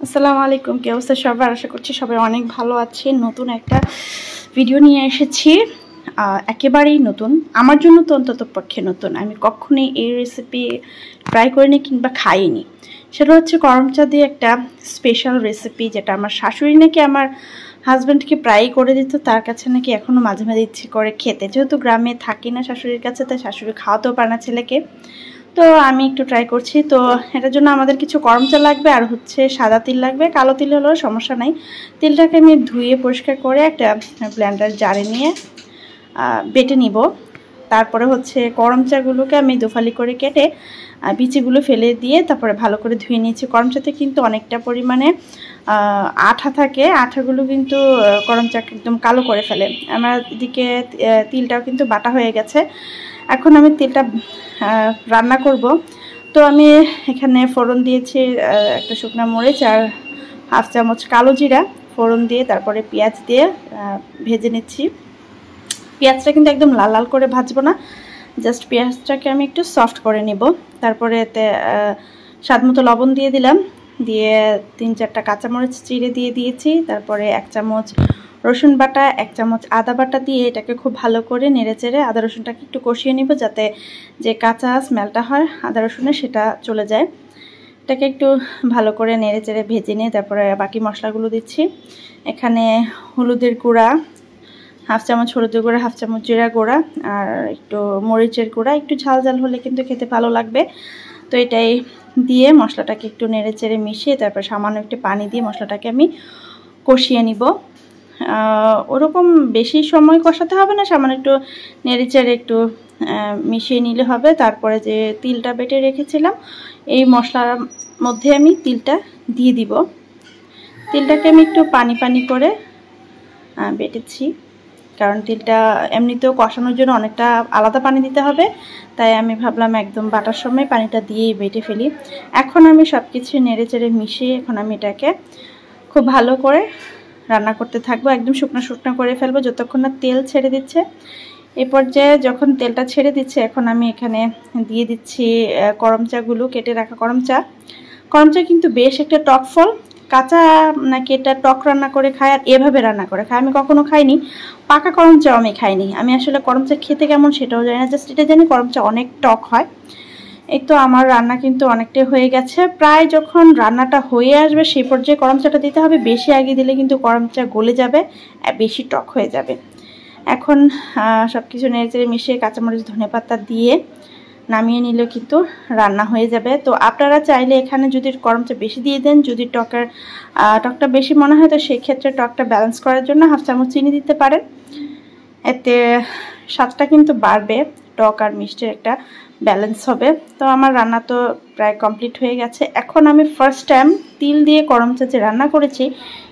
আসসালামু আলাইকুম, কি অবস্থা সবার? আশা করছি সবাই অনেক ভালো আছেন। নতুন একটা ভিডিও নিয়ে এসেছি, একেবারেই নতুন আমার জন্য, তো অন্তত পক্ষে নতুন। আমি কখনোই এই রেসিপি ট্রাই করিনি কিংবা খাইনি। সেটা হচ্ছে করম চা দিয়ে একটা স্পেশাল রেসিপি, যেটা আমার শাশুড়ি নাকি আমার হাজব্যান্ডকে প্রায়ই করে দিত। তার কাছে নাকি এখনও মাঝে মাঝে ইচ্ছে করে খেতে। যেহেতু গ্রামে থাকি না শাশুড়ির কাছে, তাই শাশুড়ি খাওয়াতেও পারে না ছেলেকে। তো আমি একটু ট্রাই করছি। তো এটার জন্য আমাদের কিছু করম চা লাগবে, আর হচ্ছে সাদা তিল লাগবে। কালো তিল হলেও সমস্যা নাই। তিলটাকে আমি ধুয়ে পরিষ্কার করে একটা ব্লেন্ডার জারে নিয়ে বেটে নিব। তারপরে হচ্ছে করম চাগুলোকে আমি দুফালি করে কেটে বিচিগুলো ফেলে দিয়ে তারপরে ভালো করে ধুয়ে নিয়েছি। করম চাতে কিন্তু অনেকটা পরিমাণে আঠা থাকে, আঠাগুলো কিন্তু করম চাকে একদম কালো করে ফেলে। আমার এদিকে তিলটাও কিন্তু বাটা হয়ে গেছে। এখন আমি তিলটা রান্না করব। তো আমি এখানে ফোড়ন দিয়েছি একটা শুকনো মরিচ আর হাফ চামচ কালো জিরা ফোড়ন দিয়ে, তারপরে পেঁয়াজ দিয়ে ভেজে নিচ্ছি। পেঁয়াজটা কিন্তু একদম লাল লাল করে ভাজবো না, জাস্ট পেঁয়াজটাকে আমি একটু সফট করে নিব। তারপরে এতে স্বাদ মতো লবণ দিয়ে দিলাম, দিয়ে 3-4টা কাঁচামরিচ চিড়ে দিয়ে দিয়েছি। তারপরে 1 চামচ রসুন বাটা, 1 চামচ আদা বাটা দিয়ে এটাকে খুব ভালো করে নেড়েচেড়ে আদা রসুনটাকে একটু কষিয়ে নিব, যাতে যে কাঁচা স্মেলটা হয় আদা রসুনের সেটা চলে যায়। এটাকে একটু ভালো করে নেড়েচেড়ে ভেজে নিয়ে তারপরে বাকি মশলাগুলো দিচ্ছি। এখানে হলুদের গুঁড়া হাফ চামচ, হলুদের গুঁড়া হাফ চামচ, জিরা গুঁড়া আর একটু মরিচের গুঁড়া। একটু ঝাল ঝাল হলে কিন্তু খেতে ভালো লাগবে। তো এটাই দিয়ে মশলাটাকে একটু নেড়েচেড়ে মিশিয়ে তারপর সামান্য একটু পানি দিয়ে মশলাটাকে আমি কষিয়ে নিব। ওরকম বেশি সময় কষাতে হবে না, সামান্য একটু নেড়েচেড়ে একটু মিশিয়ে নিলে হবে। তারপরে যে তিলটা বেটে রেখেছিলাম এই মশলার মধ্যে আমি তিলটা দিয়ে দিব। তিলটাকে আমি একটু পানি পানি করে বেটেছি, কারণ তিলটা এমনিতেও কষানোর জন্য অনেকটা আলাদা পানি দিতে হবে, তাই আমি ভাবলাম একদম বাটার সময় পানিটা দিয়েই বেটে ফেলি। এখন আমি সব কিছু নেড়েচেড়ে মিশিয়ে এখন আমি এটাকে খুব ভালো করে রান্না করতে থাকবো। একদম শুকনো শুকনো করে ফেলবো যতক্ষণ না তেল ছেড়ে দিচ্ছে। এই পর্যায়ে যখন তেলটা ছেড়ে দিচ্ছে, এখন আমি এখানে দিয়ে দিচ্ছি করম চাগুলো, কেটে রাখা করম চা। করম চা কিন্তু বেশ একটা টক ফল। কাঁচা নাকি এটা টক রান্না করে খায় আর এভাবে রান্না করে খায় আমি কখনো খাইনি। পাকা করম চা আমি খাইনি। আমি আসলে করম চা খেতে কেমন সেটাও জানি না, জাস্ট এটা জানি করম চা অনেক টক হয়। এই তো আমার রান্না কিন্তু অনেকটাই হয়ে গেছে। প্রায় যখন রান্নাটা হয়ে আসবে সেই পর্যায়ে করম চাটা দিতে হবে। বেশি আগে দিলে কিন্তু করম চা গলে যাবে, বেশি টক হয়ে যাবে। এখন সব কিছু নেড়েচেড়ে মিশিয়ে কাঁচামরিচ ধনেপাতা দিয়ে নামিয়ে নিলেও কিন্তু রান্না হয়ে যাবে। তো আপনারা চাইলে এখানে যদি করম চা বেশি দিয়ে দেন, যদি টকটা বেশি মনে হয়, তো সেই ক্ষেত্রে টকটা ব্যালেন্স করার জন্য হাফ চামচ চিনি দিতে পারেন। এতে স্বাদটা কিন্তু বাড়বে, টক আর মিষ্টির একটা ব্যালেন্স হবে। তো আমার রান্না তো প্রায় কমপ্লিট হয়ে গেছে। এখন আমি ফার্স্ট টাইম তিল দিয়ে করম চা যে রান্না করেছি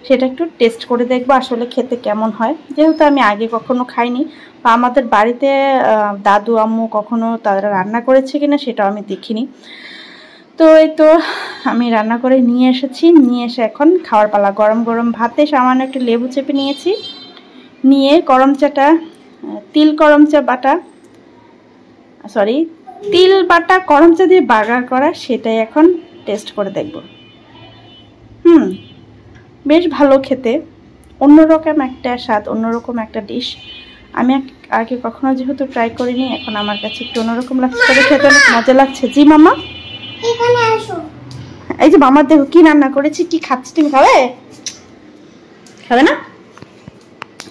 সেটা একটু টেস্ট করে দেখবো আসলে খেতে কেমন হয়, যেহেতু আমি আগে কখনো খাইনি বা আমাদের বাড়িতে দাদু আম্মু কখনো তারা রান্না করেছে কিনা সেটাও আমি দেখিনি। তো এই তো আমি রান্না করে নিয়ে এসেছি, নিয়ে এসে এখন খাওয়ার পালা। গরম গরম ভাতে সামান্য একটু লেবু চেপে নিয়েছি, নিয়ে করম চাটা তিল বাটা করম চা দিয়ে বাগার করা, সেটাই এখন টেস্ট করে দেখব। বেশ ভালো খেতে, অন্যরকম একটা স্বাদ, অন্যরকম একটা ডিশ। আমি আগে কখনো যেহেতু ট্রাই করিনি, এখন আমার কাছে একটু অন্যরকম লাগছে, তবে খেতে অনেক মজা লাগছে। জি মামা, এখানে আসো। এই যে মামার দেখো কি রান্না করেছি, কি খাচ্ছি। তুমি খাবে না?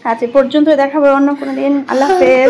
আজ এ পর্যন্ত, দেখাবো অন্য কোনো দিন। আল্লাহ হাফেজ।